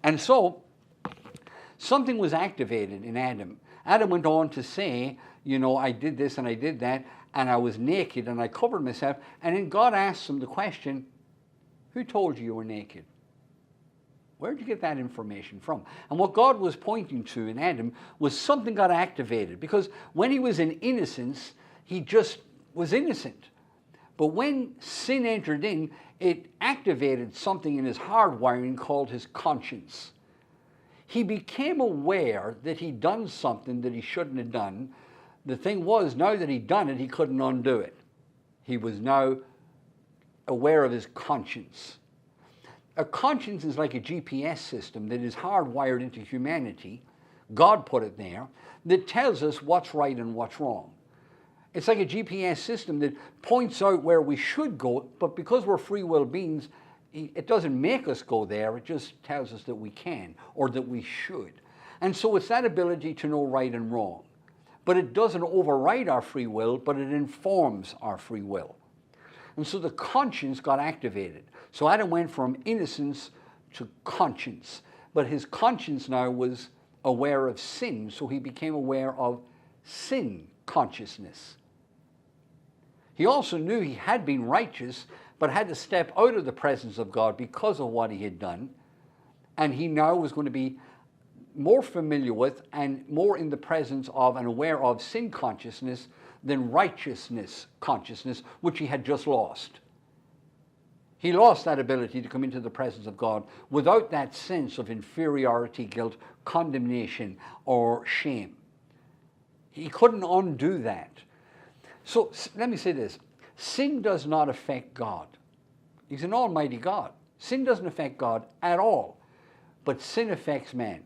And so something was activated in Adam. Adam went on to say, you know, I did this and I did that, and I was naked and I covered myself. And then God asked him the question, who told you you were naked? Where did you get that information from? And what God was pointing to in Adam was something got activated, because when he was in innocence, he just was innocent. But when sin entered in, it activated something in his hardwiring called his conscience. He became aware that he'd done something that he shouldn't have done. The thing was, now that he'd done it, he couldn't undo it. He was now aware of his conscience. A conscience is like a GPS system that is hardwired into humanity. God put it there, that tells us what's right and what's wrong. It's like a GPS system that points out where we should go, but because we're free will beings, it doesn't make us go there, it just tells us that we can, or that we should. And so it's that ability to know right and wrong. But it doesn't override our free will, but it informs our free will. And so the conscience got activated. So Adam went from innocence to conscience. But his conscience now was aware of sin, so he became aware of sin consciousness. He also knew he had been righteous, but had to step out of the presence of God because of what he had done. And he now was going to be more familiar with and more in the presence of and aware of sin consciousness than righteousness consciousness, which he had just lost. He lost that ability to come into the presence of God without that sense of inferiority, guilt, condemnation, or shame. He couldn't undo that. So let me say this. Sin does not affect God. He's an almighty God. Sin doesn't affect God at all. But sin affects man.